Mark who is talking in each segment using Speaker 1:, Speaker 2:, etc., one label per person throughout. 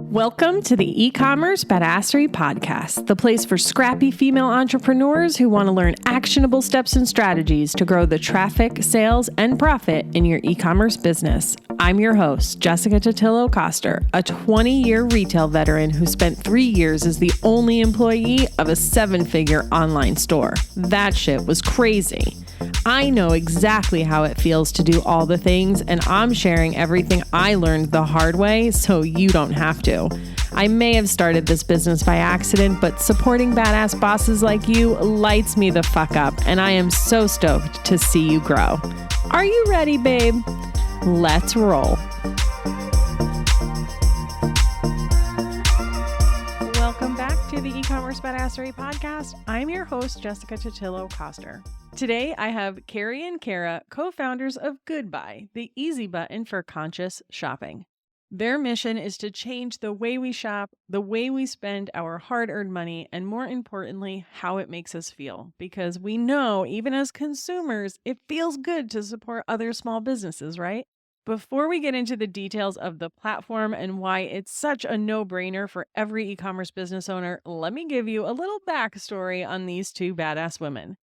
Speaker 1: Welcome to the E-commerce Badassery Podcast, the place for scrappy female entrepreneurs who want to learn actionable steps and strategies to grow the traffic, sales, and profit in your e-commerce business. I'm your host, Jessica Totillo-Coster, a 20-year retail veteran who spent 3 years as the only employee of a 7-figure online store. That shit was crazy. I know exactly how it feels to do all the things, and I'm sharing everything I learned the hard way so you don't have to. I may have started this business by accident, but supporting badass bosses like you lights me the fuck up, and I am so stoked to see you grow. Are you ready, babe? Let's roll. Welcome back to the E-commerce Badassery Podcast. I'm your host, Jessica Totillo-Coster. Today, I have Carrie and Kara, co-founders of Goodbuy, the easy button for conscious shopping. Their mission is to change the way we shop, the way we spend our hard-earned money, and more importantly, how it makes us feel. Because we know, even as consumers, it feels good to support other small businesses, right? Before we get into the details of the platform and why it's such a no-brainer for every e-commerce business owner, let me give you a little backstory on these two badass women.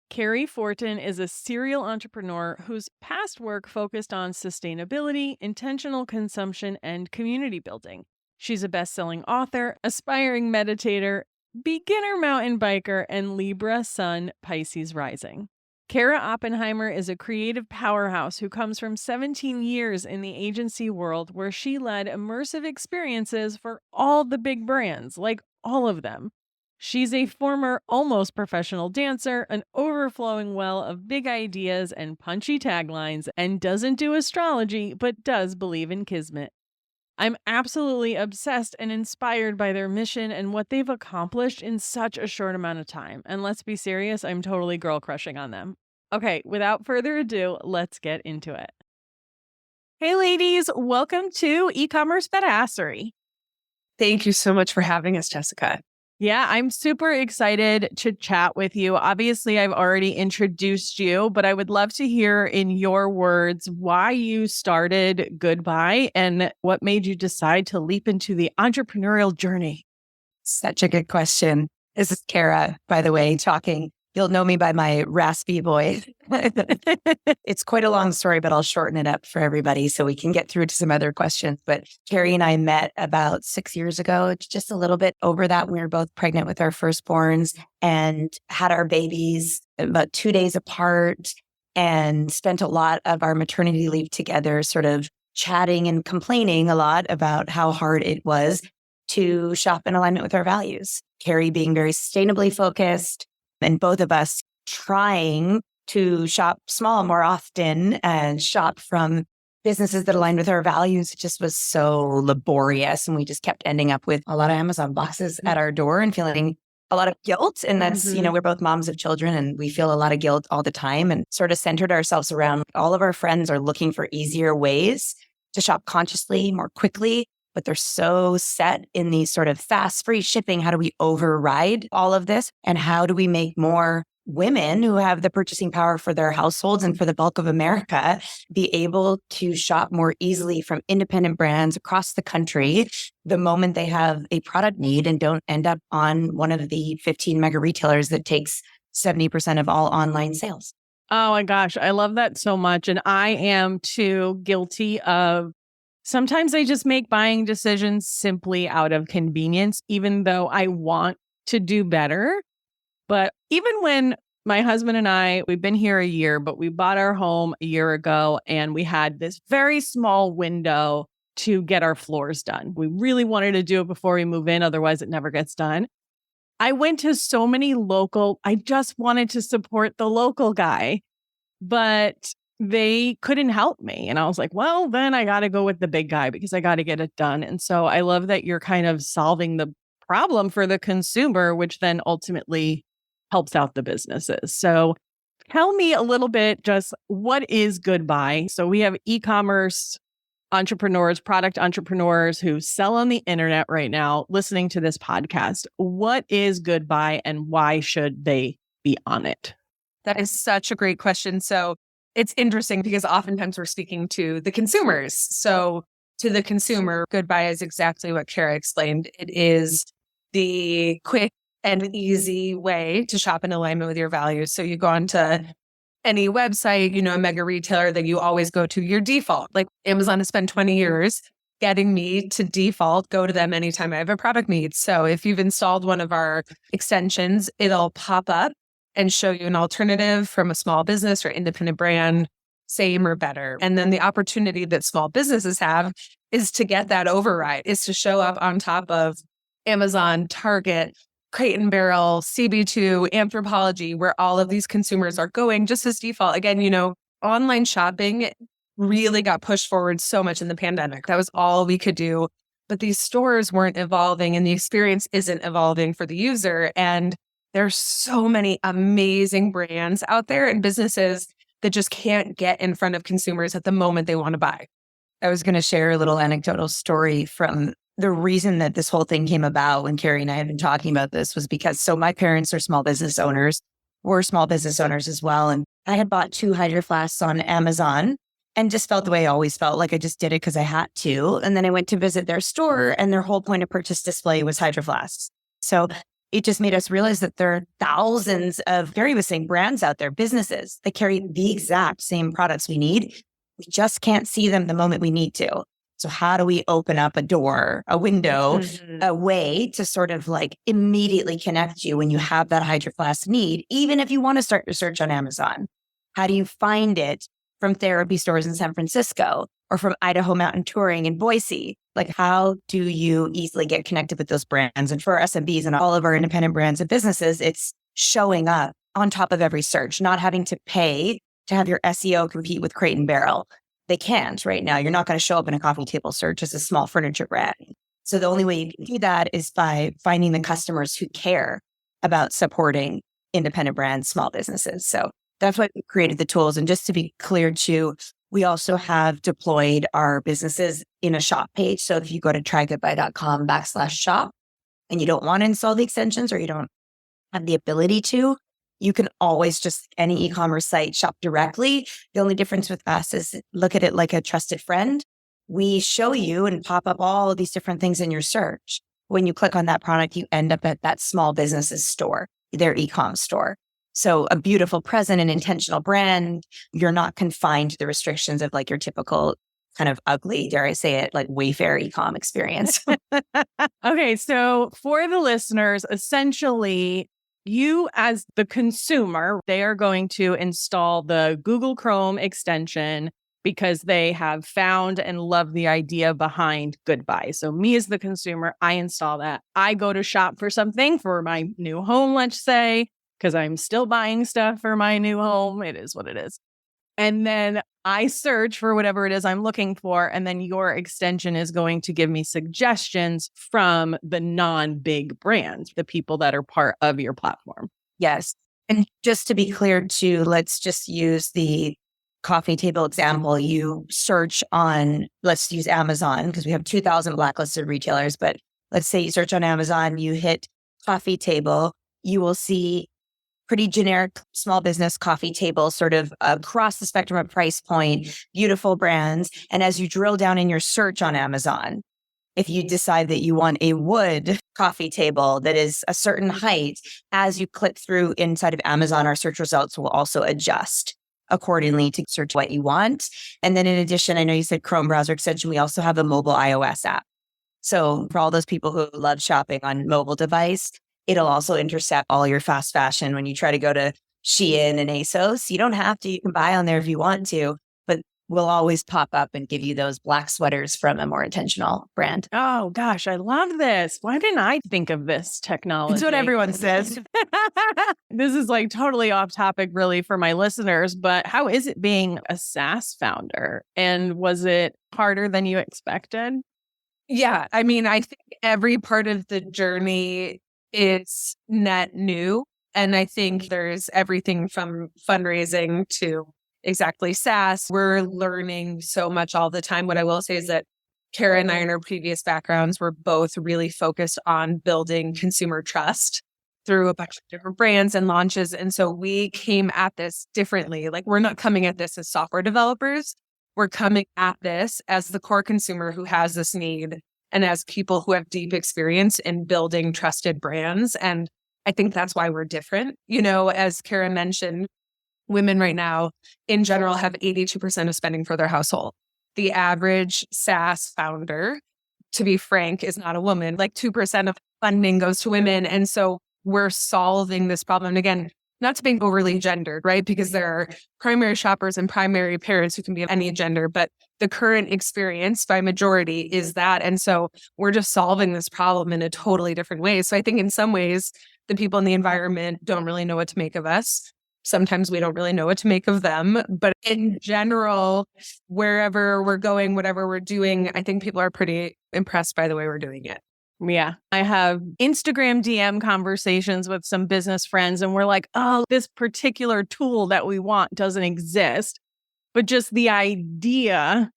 Speaker 1: Carrie Fortin is a serial entrepreneur whose past work focused on sustainability, intentional consumption, and community building. She's a best-selling author, aspiring meditator, beginner mountain biker, and Libra Sun Pisces rising. Kara Oppenheimer is a creative powerhouse who comes from 17 years in the agency world where she led immersive experiences for all the big brands, like all of them. She's a former almost professional dancer, an overflowing well of big ideas and punchy taglines, and doesn't do astrology, but does believe in kismet. I'm absolutely obsessed and inspired by their mission and what they've accomplished in such a short amount of time. And let's be serious, I'm totally girl crushing on them. Okay, without further ado, let's get into it. Hey ladies, welcome to E-commerce Badassery.
Speaker 2: Thank you so much for having us, Jessica.
Speaker 1: Yeah, I'm super excited to chat with you. Obviously, I've already introduced you, but I would love to hear in your words why you started Goodbuy and what made you decide to leap into the entrepreneurial journey.
Speaker 2: Such a good question. This is Kara, by the way, talking. You'll know me by my raspy voice. It's quite a long story, but I'll shorten it up for everybody so we can get through to some other questions. But Carrie and I met about 6 years ago, just a little bit over that. We were both pregnant with our firstborns and had our babies about 2 days apart and spent a lot of our maternity leave together, sort of chatting and complaining a lot about how hard it was to shop in alignment with our values. Carrie being very sustainably focused, and both of us trying to shop small more often and shop from businesses that aligned with our values. It just was so laborious. And we just kept ending up with a lot of Amazon boxes at our door and feeling a lot of guilt. And that's, we're both moms of children and we feel a lot of guilt all the time, and sort of centered ourselves around all of our friends are looking for easier ways to shop consciously, more quickly. But they're so set in these sort of fast, free shipping. How do we override all of this? And how do we make more women who have the purchasing power for their households and for the bulk of America be able to shop more easily from independent brands across the country the moment they have a product need and don't end up on one of the 15 mega retailers that takes 70% of all online sales?
Speaker 1: Oh my gosh, I love that so much. And I am too guilty of sometimes I just make buying decisions simply out of convenience, even though I want to do better. But even when my husband and we've been here a year, but we bought our home a year ago and we had this very small window to get our floors done. We really wanted to do it before we move in. Otherwise, it never gets done. I went to so many I just wanted to support the local guy, but they couldn't help me. And I was like, well, then I got to go with the big guy because I got to get it done. And so I love that you're kind of solving the problem for the consumer, which then ultimately helps out the businesses. So tell me a little bit, just what is Goodbuy? So we have e-commerce entrepreneurs, product entrepreneurs who sell on the internet right now, listening to this podcast. What is Goodbuy and why should they be on it?
Speaker 2: That is such a great question. So it's interesting because oftentimes we're speaking to the consumers. So
Speaker 3: to the consumer, Goodbuy is exactly what Kara explained. It is the quick and easy way to shop in alignment with your values. So you go onto any website, a mega retailer that you always go to, your default. Like Amazon has spent 20 years getting me to default, go to them anytime I have a product need. So if you've installed one of our extensions, it'll pop up and show you an alternative from a small business or independent brand, same or better. And then the opportunity that small businesses have is to get that override, is to show up on top of Amazon, Target, Crate and Barrel, CB2, Anthropologie, where all of these consumers are going just as default. Again, online shopping really got pushed forward so much in the pandemic. That was all we could do. But these stores weren't evolving and the experience isn't evolving for the user. And there's so many amazing brands out there and businesses that just can't get in front of consumers at the moment they want to buy.
Speaker 2: I was going to share a little anecdotal story from the reason that this whole thing came about when Carrie and I had been talking about this was because, so my parents are small business owners. We're small business owners as well. And I had bought 2 Hydro Flasks on Amazon and just felt the way I always felt, like I just did it because I had to. And then I went to visit their store and their whole point of purchase display was Hydro Flasks. So it just made us realize that there are thousands of, Carrie was saying, brands out there, businesses that carry the exact same products we need. We just can't see them the moment we need to. So how do we open up a door, a window, a way to sort of like immediately connect you when you have that Hydro Flask need, even if you want to start your search on Amazon? How do you find it from therapy stores in San Francisco or from Idaho Mountain Touring in Boise? Like, how do you easily get connected with those brands? And for our SMBs and all of our independent brands and businesses, it's showing up on top of every search, not having to pay to have your SEO compete with Crate and Barrel. They can't right now. You're not going to show up in a coffee table search as a small furniture brand. So the only way you can do that is by finding the customers who care about supporting independent brands, small businesses. So that's why we created the tools. And just to be clear too, we also have deployed our businesses in a shop page. So if you go to trygoodbuy.com/shop and you don't want to install the extensions or you don't have the ability to, you can always just, any e-commerce site, shop directly. The only difference with us is look at it like a trusted friend. We show you and pop up all of these different things in your search. When you click on that product, you end up at that small business's store, their e-com store. So a beautiful present and intentional brand. You're not confined to the restrictions of like your typical kind of ugly, dare I say it, like Wayfair e-com experience.
Speaker 1: Okay, so for the listeners, essentially, you as the consumer, they are going to install the Google Chrome extension because they have found and love the idea behind Goodbuy. So me as the consumer, I install that. I go to shop for something for my new home, let's say, because I'm still buying stuff for my new home. It is what it is. And then I search for whatever it is I'm looking for. And then your extension is going to give me suggestions from the non-big brands, the people that are part of your platform.
Speaker 2: Yes. And just to be clear too, let's just use the coffee table example. You search on, let's use Amazon because we have 2,000 blacklisted retailers, but let's say you search on Amazon, you hit coffee table, you will see pretty generic small business coffee table, sort of across the spectrum of price point, beautiful brands. And as you drill down in your search on Amazon, if you decide that you want a wood coffee table that is a certain height, as you click through inside of Amazon, our search results will also adjust accordingly to search what you want. And then in addition, I know you said Chrome browser extension, we also have a mobile iOS app. So for all those people who love shopping on mobile device, it'll also intercept all your fast fashion when you try to go to Shein and ASOS. You don't have to. You can buy on there if you want to, but we'll always pop up and give you those black sweaters from a more intentional brand.
Speaker 1: Oh, gosh, I love this. Why didn't I think of this technology?
Speaker 2: That's what everyone says.
Speaker 1: This is like totally off topic, really, for my listeners, but how is it being a SaaS founder? And was it harder than you expected?
Speaker 3: Yeah, I mean, I think every part of the journey is net new. And I think there's everything from fundraising to exactly SaaS. We're learning so much all the time. What I will say is that Kara and I, in our previous backgrounds, were both really focused on building consumer trust through a bunch of different brands and launches. And so we came at this differently. Like, we're not coming at this as software developers. we're coming at this as the core consumer who has this need and as people who have deep experience in building trusted brands. And I think that's why we're different. As Kara mentioned, women right now in general have 82% of spending for their household. The average SaaS founder, to be frank, is not a woman. Like 2% of funding goes to women. And so we're solving this problem. And again, not to be overly gendered, right? Because there are primary shoppers and primary parents who can be of any gender, but the current experience by majority is that. And so we're just solving this problem in a totally different way. So I think in some ways, the people in the environment don't really know what to make of us. Sometimes we don't really know what to make of them. But in general, wherever we're going, whatever we're doing, I think people are pretty impressed by the way we're doing it.
Speaker 1: Yeah. I have Instagram DM conversations with some business friends, and we're like, oh, this particular tool that we want doesn't exist. But just the idea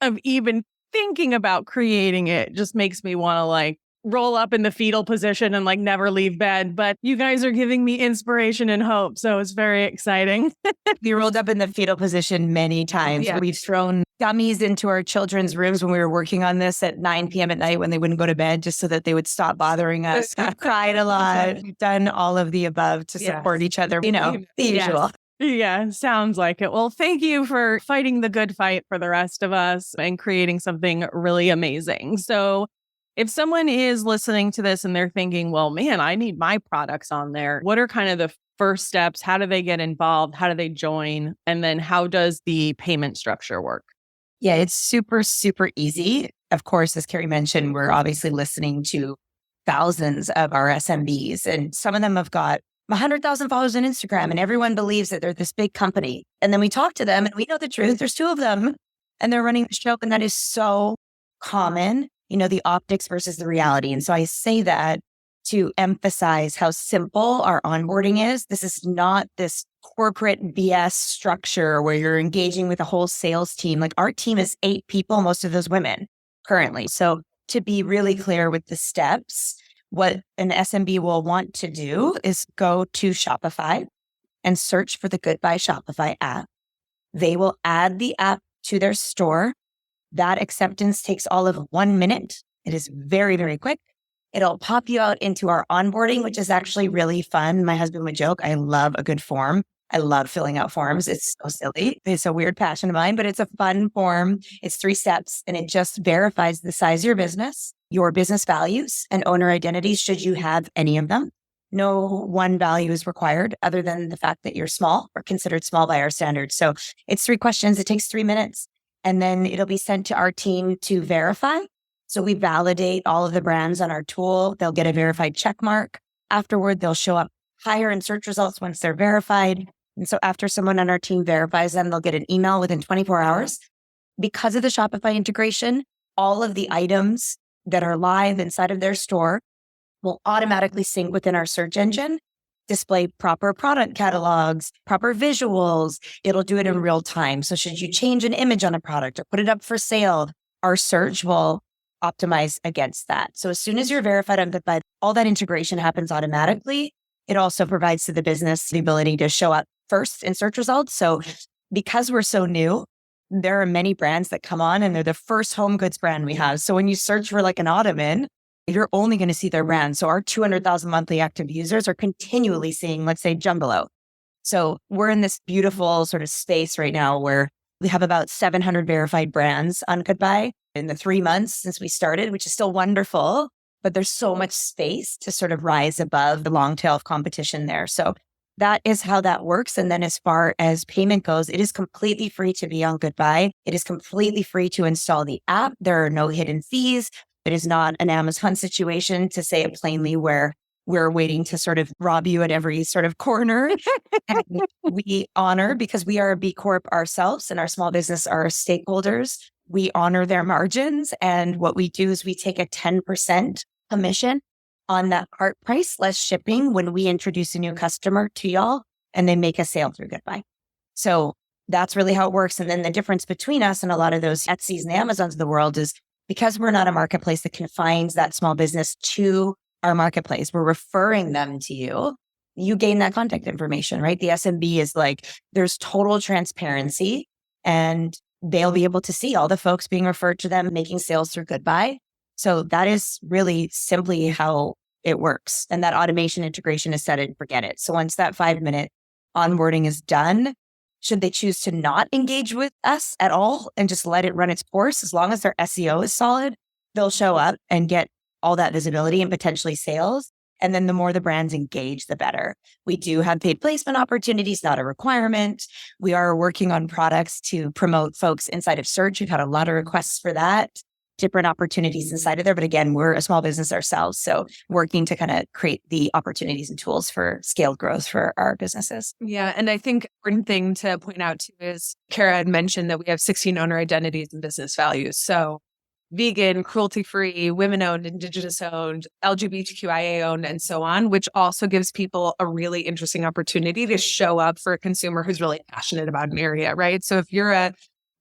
Speaker 1: of even thinking about creating it just makes me want to roll up in the fetal position and never leave bed. But you guys are giving me inspiration and hope. So it's very exciting.
Speaker 2: We rolled up in the fetal position many times. Yeah. We've thrown dummies into our children's rooms when we were working on this at 9 p.m. at night when they wouldn't go to bed, just so that they would stop bothering us. We've cried a lot. We've done all of the above to support each other. The usual.
Speaker 1: Yeah, sounds like it. Well, thank you for fighting the good fight for the rest of us and creating something really amazing. So if someone is listening to this and they're thinking, well, man, I need my products on there, what are kind of the first steps? How do they get involved? How do they join? And then how does the payment structure work?
Speaker 2: Yeah, it's super, super easy. Of course, as Carrie mentioned, we're obviously listening to thousands of our SMBs, and some of them have got 100,000 followers on Instagram, and everyone believes that they're this big company. And then we talk to them and we know the truth. There's two of them and they're running the show. And that is so common, the optics versus the reality. And so I say that to emphasize how simple our onboarding is. This is not this corporate BS structure where you're engaging with a whole sales team. Our team is 8 people, most of those women currently. So to be really clear with the steps, what an SMB will want to do is go to Shopify and search for the Goodbye Shopify app. They will add the app to their store. That acceptance takes all of 1 minute. It is very, very quick. It'll pop you out into our onboarding, which is actually really fun. My husband would joke, I love a good form. I love filling out forms. It's so silly. It's a weird passion of mine, but it's a fun form. It's 3 steps and it just verifies the size of your business values and owner identities, should you have any of them. No one value is required other than the fact that you're small or considered small by our standards. So it's 3 questions. It takes 3 minutes and then it'll be sent to our team to verify. So we validate all of the brands on our tool. They'll get a verified check mark. Afterward, they'll show up higher in search results once they're verified. And so after someone on our team verifies them, they'll get an email within 24 hours. Because of the Shopify integration, all of the items that are live inside of their store will automatically sync within our search engine, display proper product catalogs, proper visuals. It'll do it in real time. So should you change an image on a product or put it up for sale, our search will optimize against that. So as soon as you're verified on Goodbye, all that integration happens automatically. It also provides to the business the ability to show up first in search results. So because we're so new, there are many brands that come on and they're the first home goods brand we have. So when you search for an ottoman, you're only going to see their brand. So our 200,000 monthly active users are continually seeing, let's say, Jumbo. So we're in this beautiful sort of space right now where we have about 700 verified brands on Goodbye in the 3 months since we started, which is still wonderful, but there's so much space to sort of rise above the long tail of competition there. So that is how that works. And then as far as payment goes, it is completely free to be on Goodbye. It is completely free to install the app. There are no hidden fees. It is not an Amazon situation, to say it plainly, where we're waiting to sort of rob you at every sort of corner. And we honor, because we are a B Corp ourselves and our small business are stakeholders, we honor their margins. And what we do is we take a 10% commission on that cart price less shipping when we introduce a new customer to y'all and they make a sale through Goodbye. So that's really how it works. And then the difference between us and a lot of those Etsy's and the Amazons of the world is because we're not a marketplace that confines that small business to our marketplace, we're referring them to you. You gain that contact information, right? The SMB is there's total transparency and they'll be able to see all the folks being referred to them making sales through Goodbye. So that is really simply how it works. And that automation integration is set it and forget it. So once that 5-minute onboarding is done, should they choose to not engage with us at all and just let it run its course, as long as their SEO is solid, they'll show up and get all that visibility and potentially sales. And then the more the brands engage, the better. We do have paid placement opportunities, not a requirement. We are working on products to promote folks inside of search. We've had a lot of requests for that, different opportunities inside of there. But again, we're a small business ourselves. So working to kind of create the opportunities and tools for scaled growth for our businesses.
Speaker 3: Yeah. And I think important thing to point out too is Kara had mentioned that we have 16 owner identities and business values. So vegan, cruelty-free, women-owned, Indigenous-owned, LGBTQIA-owned, and so on, which also gives people a really interesting opportunity to show up for a consumer who's really passionate about an area, right? So if you're a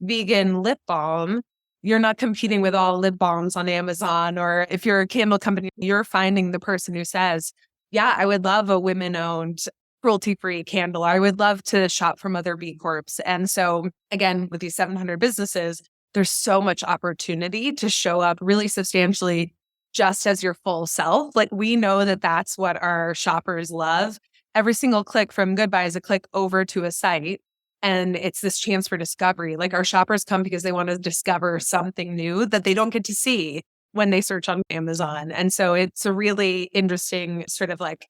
Speaker 3: vegan lip balm, you're not competing with all lip balms on Amazon. Or if you're a candle company, you're finding the person who says, yeah, I would love a women-owned, cruelty-free candle. I would love to shop from other B Corps. And so again, with these 700 businesses, there's so much opportunity to show up really substantially just as your full self. Like, we know that that's what our shoppers love. Every single click from Goodbye is a click over to a site. And it's this chance for discovery. Like, our shoppers come because they want to discover something new that they don't get to see when they search on Amazon. And so it's a really interesting sort of like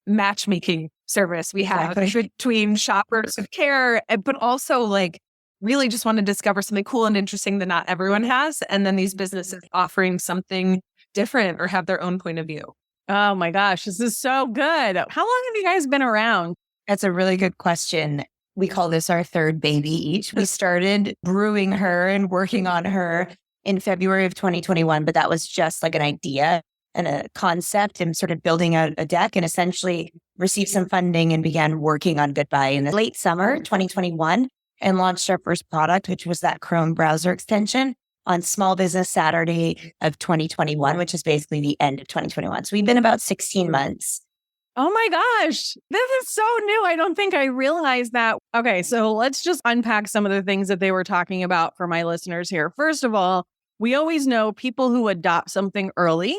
Speaker 3: matchmaking service we have between shoppers who care, but also like really just want to discover something cool and interesting that not everyone has. And then these businesses offering something different or have their own point of view.
Speaker 1: Oh my gosh, this is so good. How long have you guys been around?
Speaker 2: That's a really good question. We call this our third baby each. We started brewing her and working on her in February of 2021, but that was just like an idea and a concept and sort of building out a deck, and essentially received some funding and began working on Goodbye in the late summer 2021 and launched our first product, which was that Chrome browser extension on Small Business Saturday of 2021, which is basically the end of 2021. So we've been about 16 months.
Speaker 1: Oh my gosh, this is so new. I don't think I realized that. Okay, so let's just unpack some of the things that they were talking about for my listeners here. First of all, we always know people who adopt something early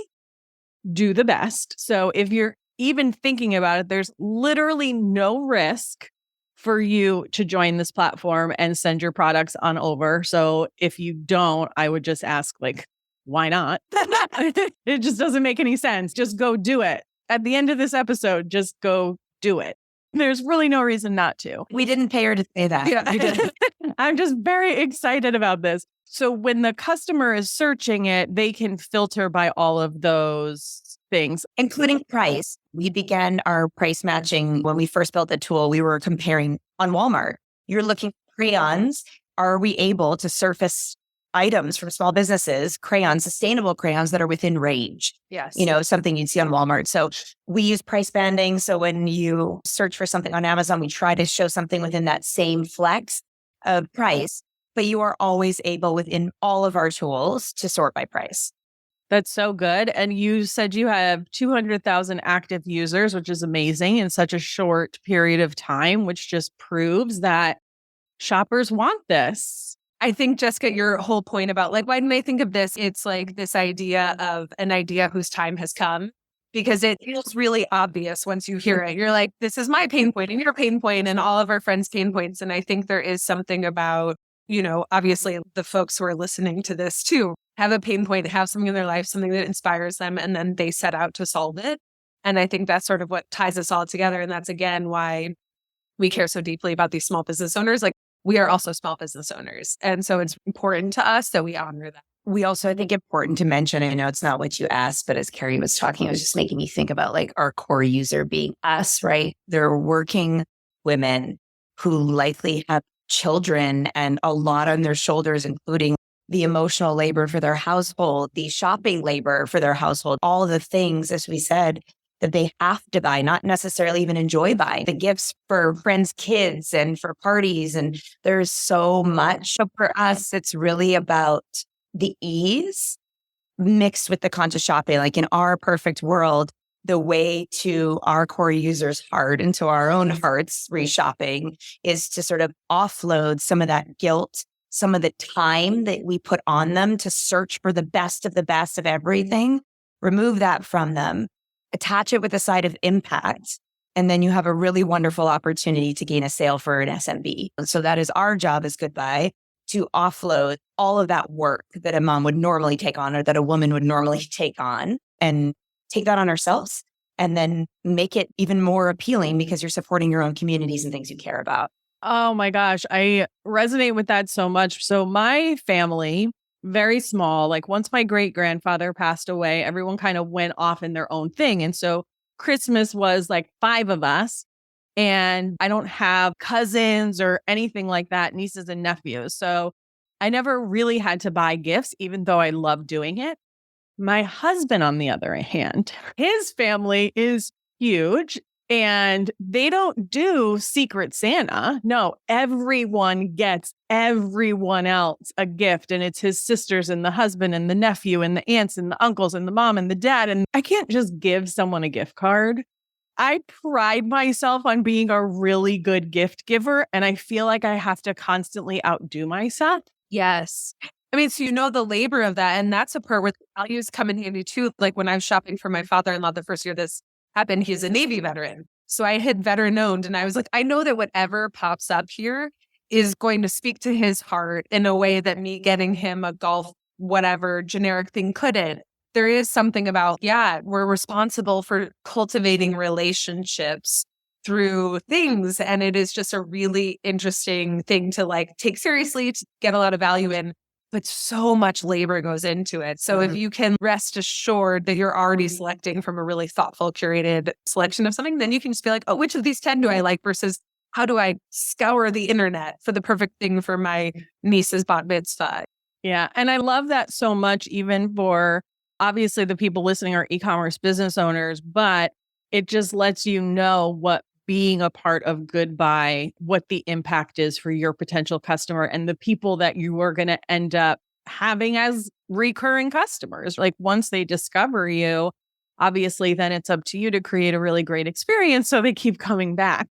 Speaker 1: do the best. So if you're even thinking about it, there's literally no risk for you to join this platform and send your products on over. So if you don't, I would just ask, like, why not? It just doesn't make any sense. Just go do it. At the end of this episode, just go do it. There's really no reason not to.
Speaker 2: We didn't pay her to say that.
Speaker 1: Yeah. I'm just very excited about this. So when the customer is searching it, they can filter by all of those things,
Speaker 2: including price. We began our price matching when we first built the tool. We were comparing on Walmart. You're looking for crayons. Are we able to surface items from small businesses, crayons, sustainable crayons that are within range?
Speaker 3: Yes.
Speaker 2: You know, something you'd see on Walmart. So we use price banding. So when you search for something on Amazon, we try to show something within that same flex of price, but you are always able within all of our tools to sort by price.
Speaker 1: That's so good. And you said you have 200,000 active users, which is amazing in such a short period of time, which just proves that shoppers want this.
Speaker 3: I think, Jessica, your whole point about like, when they think of this, it's like this idea of an idea whose time has come, because it feels really obvious once you hear it. You're like, this is my pain point and your pain point and all of our friends' pain points. And I think there is something about, you know, obviously the folks who are listening to this too have a pain point, have something in their life, something that inspires them, and then they set out to solve it. And I think that's sort of what ties us all together. And that's, again, why we care so deeply about these small business owners. Like, we are also small business owners. And so it's important to us that we honor that.
Speaker 2: We also, I think, important to mention, I know it's not what you asked, but as Carrie was talking, it was just making me think about like our core user being us, right? They're working women who likely have children and a lot on their shoulders, including the emotional labor for their household, the shopping labor for their household, all the things, as we said, that they have to buy, not necessarily even enjoy buying, the gifts for friends' kids and for parties. And there's so much. So for us, it's really about the ease mixed with the conscious shopping. Like in our perfect world, the way to our core users' heart and to our own hearts, reshopping, is to sort of offload some of that guilt, some of the time that we put on them to search for the best of everything, remove that from them, attach it with a side of impact, and then you have a really wonderful opportunity to gain a sale for an SMB. So that is our job as Goodbye, to offload all of that work that a mom would normally take on or that a woman would normally take on, and take that on ourselves and then make it even more appealing because you're supporting your own communities and things you care about.
Speaker 1: Oh my gosh, I resonate with that so much. So my family, very small, like once my great grandfather passed away, everyone kind of went off in their own thing. And so Christmas was like 5 of us, and I don't have cousins or anything like that, nieces and nephews. So I never really had to buy gifts, even though I love doing it. My husband, on the other hand, his family is huge and they don't do Secret Santa. No, everyone gets everyone else a gift, and it's his sisters and the husband and the nephew and the aunts and the uncles and the mom and the dad. And I can't just give someone a gift card. I pride myself on being a really good gift giver, and I feel like I have to constantly outdo myself.
Speaker 3: Yes. I mean, so you know the labor of that. And that's a part where the values come in handy too. Like when I was shopping for my father-in-law the first year this happened, he's a Navy veteran. So I hit veteran owned, and I was like, I know that whatever pops up here is going to speak to his heart in a way that me getting him a golf, whatever generic thing couldn't. There is something about, we're responsible for cultivating relationships through things. And it is just a really interesting thing to like take seriously, to get a lot of value in. But so much labor goes into it. So if you can rest assured that you're already selecting from a really thoughtful, curated selection of something, then you can just be like, oh, which of these 10 do I like versus how do I scour the internet for the perfect thing for my niece's bat mitzvah?
Speaker 1: Yeah. And I love that so much, even for obviously the people listening are e-commerce business owners, but it just lets you know what being a part of Goodbye, what the impact is for your potential customer and the people that you are going to end up having as recurring customers. Like once they discover you, obviously, then it's up to you to create a really great experience so they keep coming back.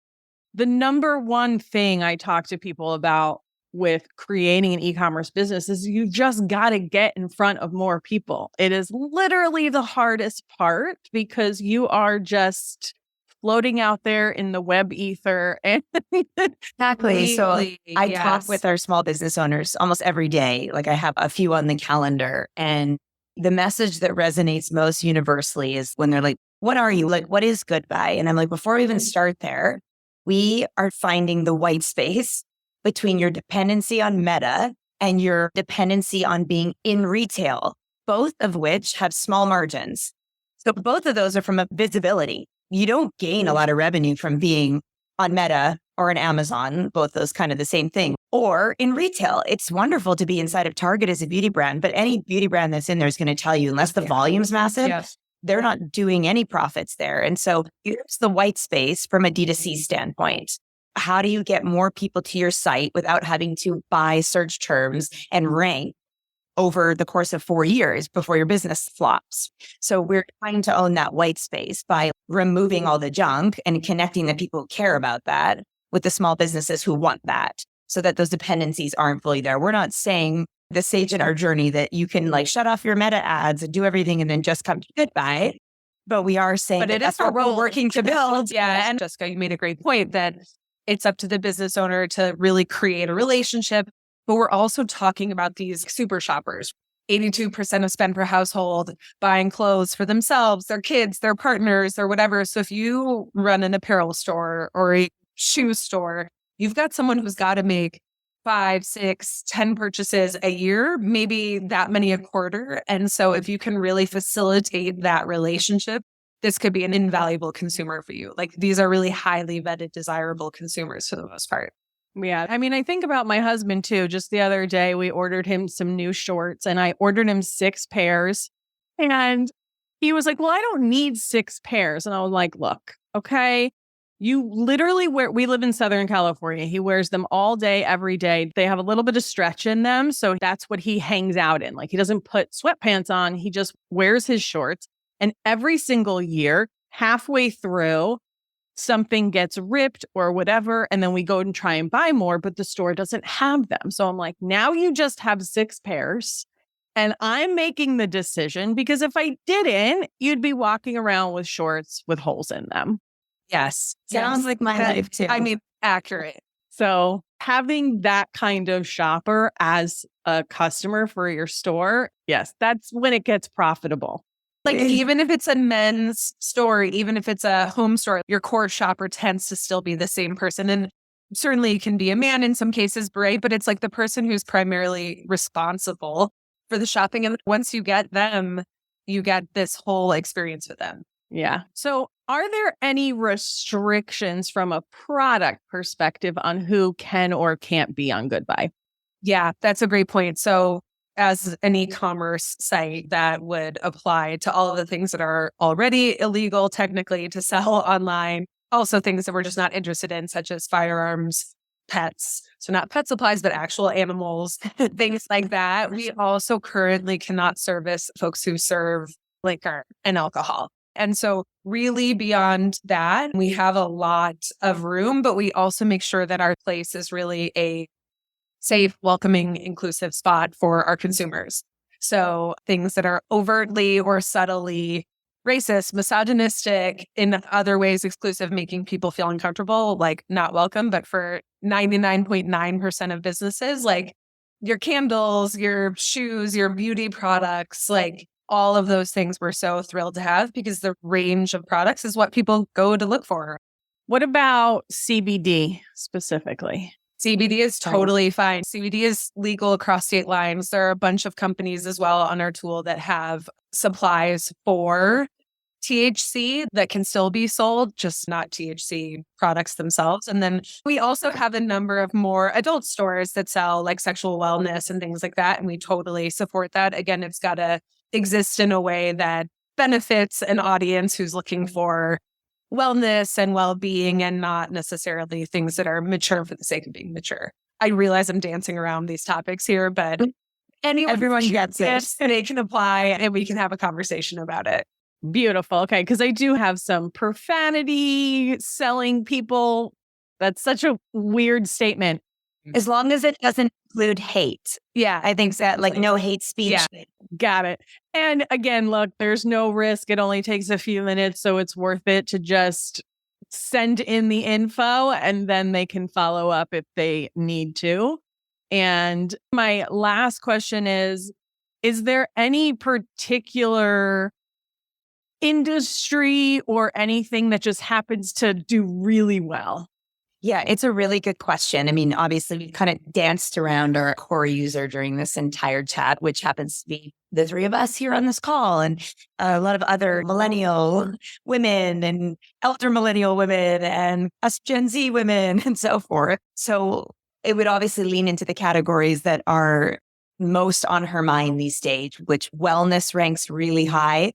Speaker 1: The number one thing I talk to people about with creating an e-commerce business is you just got to get in front of more people. It is literally the hardest part because you are just floating out there in the web ether. And
Speaker 2: Exactly. So I talk with our small business owners almost every day. Like I have a few on the calendar, and the message that resonates most universally is when they're like, what are you? Like, what is Goodbye? And I'm like, before we even start there, we are finding the white space between your dependency on Meta and your dependency on being in retail, both of which have small margins. So both of those are from a visibility. You don't gain a lot of revenue from being on Meta or on Amazon, both those kind of the same thing. Or in retail, it's wonderful to be inside of Target as a beauty brand, but any beauty brand that's in there is going to tell you, unless the volume's massive, they're not doing any profits there. And so here's the white space from a D2C standpoint. How do you get more people to your site without having to buy search terms and rank over the course of 4 years before your business flops? So we're trying to own that white space by removing all the junk and connecting the people who care about that with the small businesses who want that, so that those dependencies aren't fully there. We're not saying this stage in our journey that you can like shut off your Meta ads and do everything and then just come to Goodbye. But we are saying that's what we're working to build.
Speaker 3: Yeah. And Jessica, you made a great point that it's up to the business owner to really create a relationship. But we're also talking about these super shoppers. 82% of spend per household buying clothes for themselves, their kids, their partners, or whatever. So if you run an apparel store or a shoe store, you've got someone who's got to make 5, 6, 10 purchases a year, maybe that many a quarter. And so if you can really facilitate that relationship, this could be an invaluable consumer for you. Like these are really highly vetted, desirable consumers for the most part.
Speaker 1: Yeah. I mean, I think about my husband too. Just the other day, we ordered him some new shorts and I ordered him 6 pairs. And he was like, well, I don't need 6 pairs. And I was like, look, okay, you literally we live in Southern California. He wears them all day, every day. They have a little bit of stretch in them. So that's what he hangs out in. Like he doesn't put sweatpants on. He just wears his shorts. And every single year, halfway through, something gets ripped or whatever, and then we go and try and buy more, but the store doesn't have them. So I'm like, now you just have 6 pairs. And I'm making the decision because if I didn't, you'd be walking around with shorts with holes in them.
Speaker 3: Yes.
Speaker 2: Sounds like my life too.
Speaker 3: I mean, accurate.
Speaker 1: So having that kind of shopper as a customer for your store, yes, that's when it gets profitable.
Speaker 3: Like, even if it's a men's store, even if it's a home store, your core shopper tends to still be the same person. And certainly it can be a man in some cases, right? But it's like the person who's primarily responsible for the shopping. And once you get them, you get this whole experience with them.
Speaker 1: Yeah. So are there any restrictions from a product perspective on who can or can't be on Goodbye?
Speaker 3: Yeah, that's a great point. So as an e-commerce site, that would apply to all of the things that are already illegal technically to sell online. Also things that we're just not interested in, such as firearms, pets. So not pet supplies, but actual animals, things like that. We also currently cannot service folks who serve liquor and alcohol. And so really beyond that, we have a lot of room, but we also make sure that our place is really a safe, welcoming, inclusive spot for our consumers. So things that are overtly or subtly racist, misogynistic, in other ways exclusive, making people feel uncomfortable, like not welcome. But for 99.9% of businesses, like your candles, your shoes, your beauty products, like all of those things we're so thrilled to have because the range of products is what people go to look for.
Speaker 1: What about CBD specifically?
Speaker 3: CBD is totally fine. CBD is legal across state lines. There are a bunch of companies as well on our tool that have supplies for THC that can still be sold, just not THC products themselves. And then we also have a number of more adult stores that sell like sexual wellness and things like that. And we totally support that. Again, it's got to exist in a way that benefits an audience who's looking for wellness and well-being and not necessarily things that are mature for the sake of being mature. I realize I'm dancing around these topics here, but
Speaker 2: Everyone gets it.
Speaker 3: They can apply and we can have a conversation about it.
Speaker 1: Beautiful. Okay. Because I do have some profanity selling people. That's such a weird statement.
Speaker 2: As long as it doesn't include hate.
Speaker 3: Yeah.
Speaker 2: I think that like no hate speech.
Speaker 1: Yeah. Got it. And again, look, there's no risk. It only takes a few minutes. So it's worth it to just send in the info and then they can follow up if they need to. And my last question is there any particular industry or anything that just happens to do really well?
Speaker 2: Yeah, it's a really good question. I mean, obviously, we kind of danced around our core user during this entire chat, which happens to be the 3 of us here on this call and a lot of other millennial women and elder millennial women and us Gen Z women and so forth. So it would obviously lean into the categories that are most on her mind these days, which wellness ranks really high.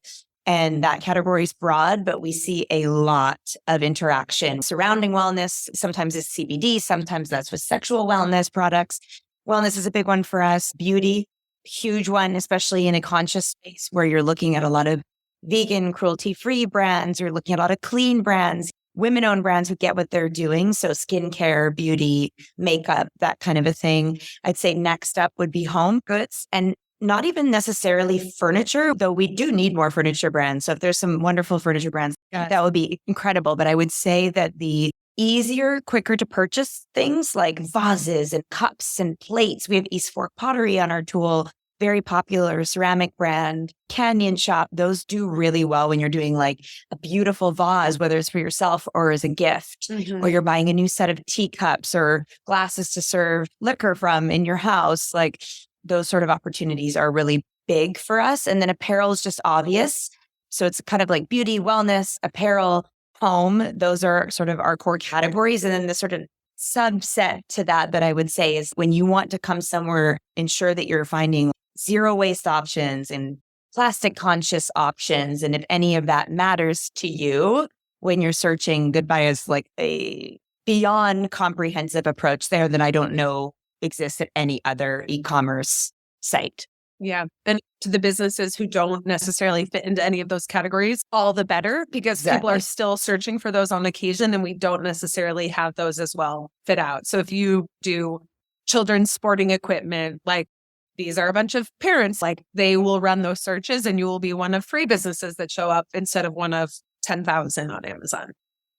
Speaker 2: And that category is broad, but we see a lot of interaction surrounding wellness. Sometimes it's CBD, sometimes that's with sexual wellness products. Wellness is a big one for us. Beauty, huge one, especially in a conscious space where you're looking at a lot of vegan, cruelty-free brands. You're looking at a lot of clean brands, women-owned brands who get what they're doing. So skincare, beauty, makeup, that kind of a thing. I'd say next up would be home goods and not even necessarily furniture, though we do need more furniture brands. So if there's some wonderful furniture brands, that would be incredible. But I would say that the easier, quicker to purchase things like vases and cups and plates. We have East Fork Pottery on our tool, very popular ceramic brand, Canyon Shop. Those do really well when you're doing like a beautiful vase, whether it's for yourself or as a gift, or you're buying a new set of teacups or glasses to serve liquor from in your house. Like those sort of opportunities are really big for us. And then apparel is just obvious. So it's kind of like beauty, wellness, apparel, home. Those are sort of our core categories. And then the sort of subset to that I would say is when you want to come somewhere, ensure that you're finding zero waste options and plastic conscious options. And if any of that matters to you when you're searching, Goodbye is like a beyond comprehensive approach there that I don't know exists at any other e-commerce site.
Speaker 3: Yeah. And to the businesses who don't necessarily fit into any of those categories, all the better, because people are still searching for those on occasion and we don't necessarily have those as well fit out. So if you do children's sporting equipment, like these are a bunch of parents, like they will run those searches and you will be one of 3 businesses that show up instead of one of 10,000 on Amazon.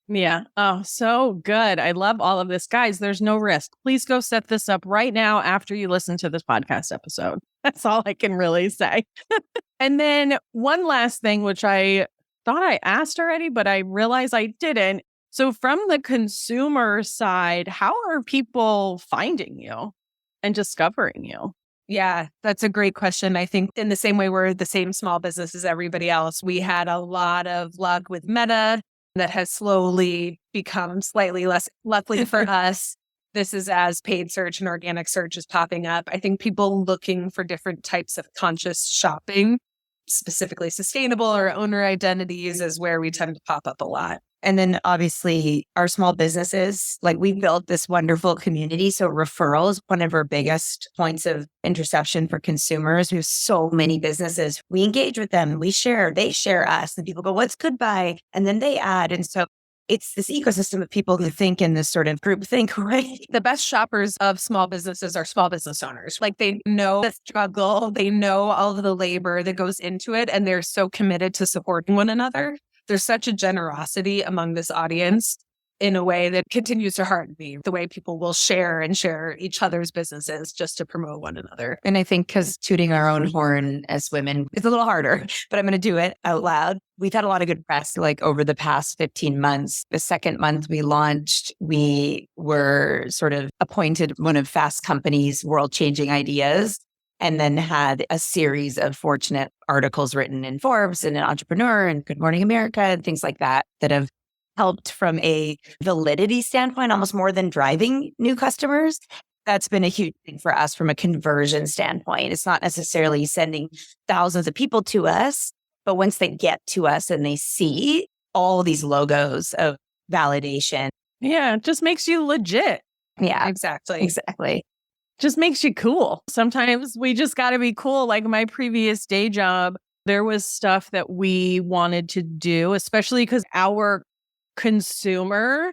Speaker 1: Yeah. Oh, so good. I love all of this. Guys, there's no risk. Please go set this up right now after you listen to this podcast episode. That's all I can really say. And then one last thing, which I thought I asked already, but I realized I didn't. So from the consumer side, how are people finding you and discovering you?
Speaker 3: Yeah, that's a great question. I think in the same way we're the same small business as everybody else, we had a lot of luck with Meta that has slowly become slightly less luckily for us. This is as paid search and organic search is popping up. I think people looking for different types of conscious shopping, specifically sustainable or owner identities, is where we tend to pop up a lot.
Speaker 2: And then obviously our small businesses, like we built this wonderful community. So referrals, one of our biggest points of interception for consumers. We have so many businesses. We engage with them. We share, they share us. And people go, what's Goodbuy? And then they add. And so it's this ecosystem of people who think in this sort of group think, right?
Speaker 3: The best shoppers of small businesses are small business owners. Like they know the struggle, they know all of the labor that goes into it, and they're so committed to supporting one another. There's such a generosity among this audience in a way that continues to hearten me, the way people will share each other's businesses just to promote one another.
Speaker 2: And I think because tooting our own horn as women is a little harder, but I'm going to do it out loud. We've had a lot of good press like over the past 15 months. The second month we launched, we were sort of appointed one of Fast Company's world-changing ideas, and then had a series of fortunate articles written in Forbes and in Entrepreneur and Good Morning America and things like that that have helped from a validity standpoint, almost more than driving new customers. That's been a huge thing for us from a conversion standpoint. It's not necessarily sending thousands of people to us, but once they get to us and they see all these logos of validation.
Speaker 1: Yeah, it just makes you legit.
Speaker 2: Yeah,
Speaker 3: Exactly.
Speaker 1: Just makes you cool. Sometimes we just got to be cool. Like my previous day job, there was stuff that we wanted to do, especially because our consumer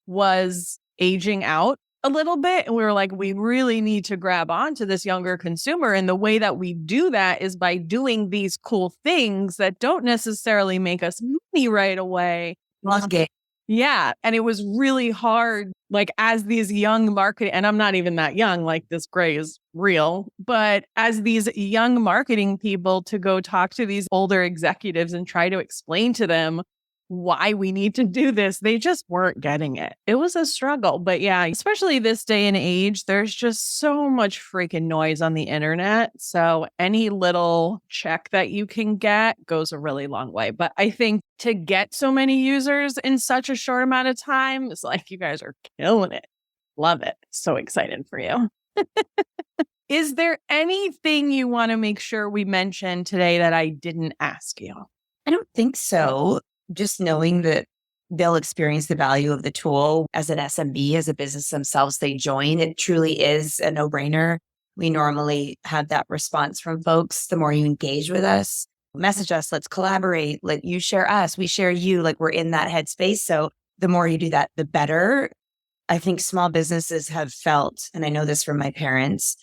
Speaker 1: was aging out a little bit. And we were like, we really need to grab onto this younger consumer. And the way that we do that is by doing these cool things that don't necessarily make us money right away.
Speaker 2: Long game.
Speaker 1: Yeah. And it was really hard, like as these young marketing, and I'm not even that young, like this gray is real, but as these young marketing people to go talk to these older executives and try to explain to them why we need to do this, they just weren't getting it. It was a struggle. But yeah, especially this day and age, there's just so much freaking noise on the internet. So any little check that you can get goes a really long way. But I think to get so many users in such a short amount of time, it's like you guys are killing it. Love it. So excited for you. Is there anything you want to make sure we mention today that I didn't ask you?
Speaker 2: I don't think so. Just knowing that they'll experience the value of the tool as an SMB, as a business themselves, they join. It truly is a no-brainer. We normally have that response from folks. The more you engage with us, message us, let's collaborate, let you share us, we share you, like we're in that headspace. So the more you do that, the better. I think small businesses have felt, and I know this from my parents,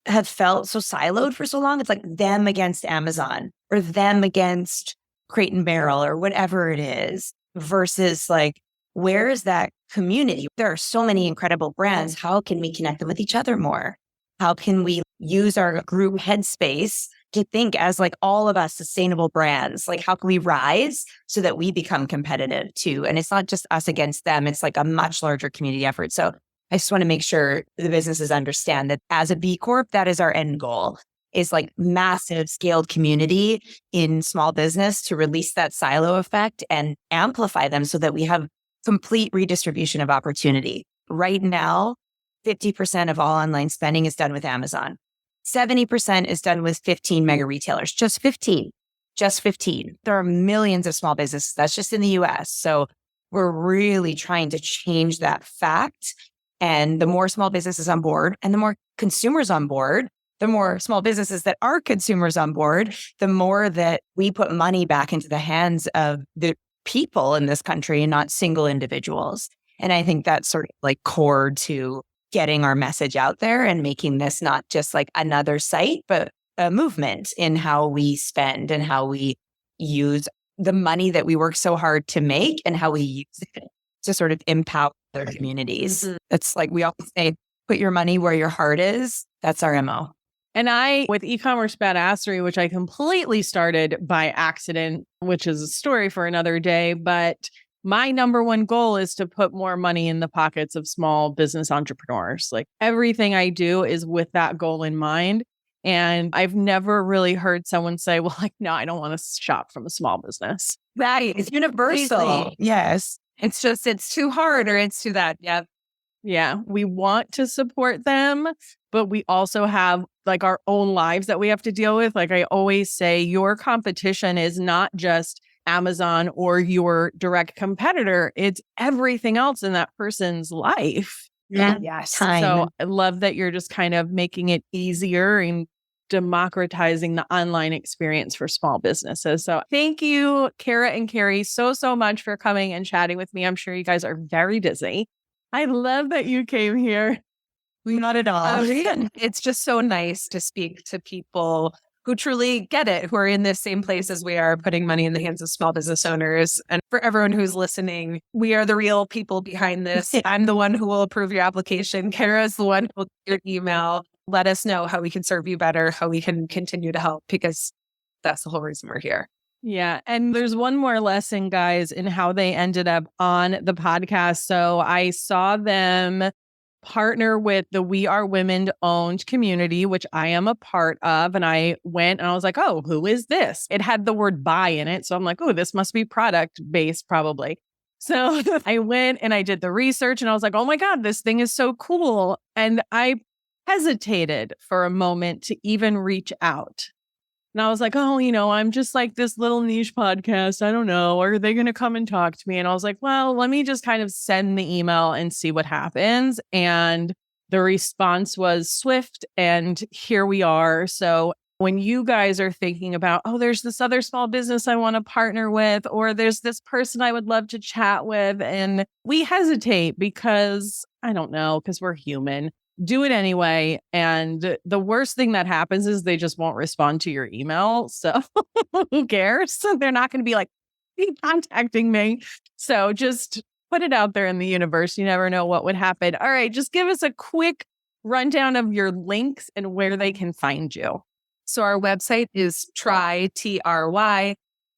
Speaker 2: have felt so siloed for so long. It's like them against Amazon or them against Crate and Barrel or whatever it is, versus like, where is that community? There are so many incredible brands. How can we connect them with each other more? How can we use our group headspace to think as like all of us sustainable brands? Like, how can we rise so that we become competitive too? And it's not just us against them. It's like a much larger community effort. So I just want to make sure the businesses understand that as a B Corp, that is our end goal, is like massive scaled community in small business to release that silo effect and amplify them so that we have complete redistribution of opportunity. Right now, 50% of all online spending is done with Amazon. 70% is done with 15 mega retailers, just 15. There are millions of small businesses. That's just in the US. So we're really trying to change that fact. And the more small businesses on board and the more consumers on board, the more small businesses that are consumers on board, the more that we put money back into the hands of the people in this country and not single individuals. And I think that's sort of like core to getting our message out there and making this not just like another site, but a movement in how we spend and how we use the money that we work so hard to make and how we use it to sort of empower other communities.
Speaker 3: Mm-hmm.
Speaker 2: It's like we always say, put your money where your heart is. That's our MO.
Speaker 1: And with e-commerce badassery, which I completely started by accident, which is a story for another day, but my number one goal is to put more money in the pockets of small business entrepreneurs. Like everything I do is with that goal in mind. And I've never really heard someone say, well, like, no, I don't want to shop from a small business.
Speaker 2: Right. It's universal. Yes.
Speaker 3: It's just, it's too hard or it's too that. Yeah.
Speaker 1: Yeah. We want to support them, but we also have like our own lives that we have to deal with. Like I always say, your competition is not just Amazon or your direct competitor. It's everything else in that person's life.
Speaker 2: Yeah.
Speaker 3: Yes.
Speaker 1: So I love that you're just kind of making it easier and democratizing the online experience for small businesses. So thank you, Kara and Carrie, so much for coming and chatting with me. I'm sure you guys are very busy. I love that you came here.
Speaker 2: Not at all.
Speaker 3: It's just so nice to speak to people who truly get it, who are in this same place as we are, putting money in the hands of small business owners. And for everyone who's listening, we are the real people behind this. I'm the one who will approve your application. Kara's the one who will get your email. Let us know how we can serve you better, how we can continue to help, because that's the whole reason we're here.
Speaker 1: Yeah. And there's one more lesson, guys, in how they ended up on the podcast. So I saw them partner with the We Are Women Owned community, which I am a part of. And I went and I was like, oh, who is this? It had the word buy in it. So I'm like, oh, this must be product based probably. So I went and I did the research and I was like, oh my God, this thing is so cool. And I hesitated for a moment to even reach out. And I was like, oh, I'm just like this little niche podcast. I don't know. Are they going to come and talk to me? And I was like, well, let me just kind of send the email and see what happens. And the response was swift. And here we are. So when you guys are thinking about, oh, there's this other small business I want to partner with, or there's this person I would love to chat with, and we hesitate because, I don't know, because we're human. Do it anyway. And the worst thing that happens is they just won't respond to your email. So who cares? So they're not going to be like, be contacting me. So just put it out there in the universe. You never know what would happen. All right. Just give us a quick rundown of your links and where they can find you.
Speaker 3: So our website is try, goodbye,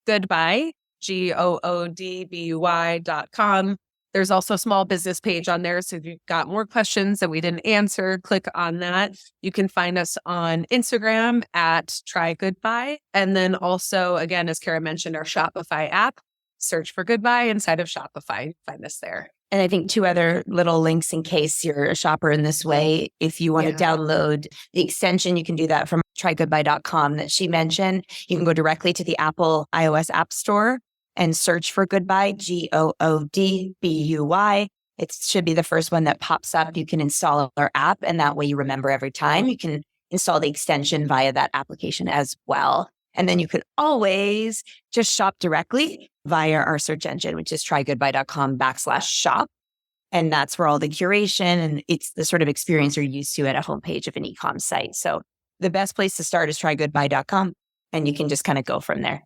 Speaker 3: goodbuy.com. There's also a small business page on there. So if you've got more questions that we didn't answer, click on that. You can find us on Instagram at Try Goodbuy. And then also, again, as Kara mentioned, our Shopify app, search for Goodbuy inside of Shopify. Find us there.
Speaker 2: And I think 2 other little links in case you're a shopper in this way. If you want to download the extension, you can do that from trygoodbuy.com that she mentioned. You can go directly to the Apple iOS App Store and search for Goodbuy, GOODBUY. It should be the first one that pops up. You can install our app, and that way you remember every time. You can install the extension via that application as well. And then you could always just shop directly via our search engine, which is trygoodbuy.com/shop. And that's where all the curation and it's the sort of experience you're used to at a homepage of an e-com site. So the best place to start is trygoodbuy.com, and you can just kind of go from there.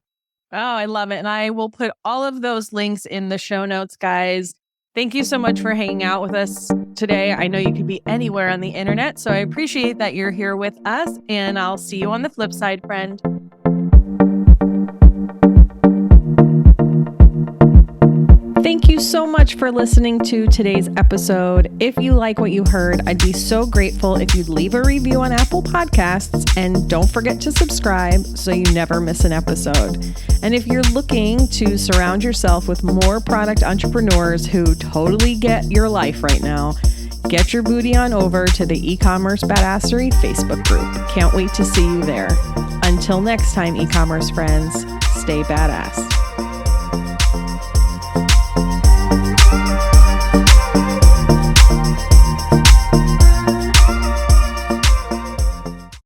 Speaker 1: Oh, I love it. And I will put all of those links in the show notes, guys. Thank you so much for hanging out with us today. I know you could be anywhere on the internet, so I appreciate that you're here with us, and I'll see you on the flip side, friend. Thank you so much for listening to today's episode. If you like what you heard, I'd be so grateful if you'd leave a review on Apple Podcasts, and don't forget to subscribe so you never miss an episode. And if you're looking to surround yourself with more product entrepreneurs who totally get your life right now, get your booty on over to the e-commerce badassery Facebook group. Can't wait to see you there. Until next time, e-commerce friends, stay badass.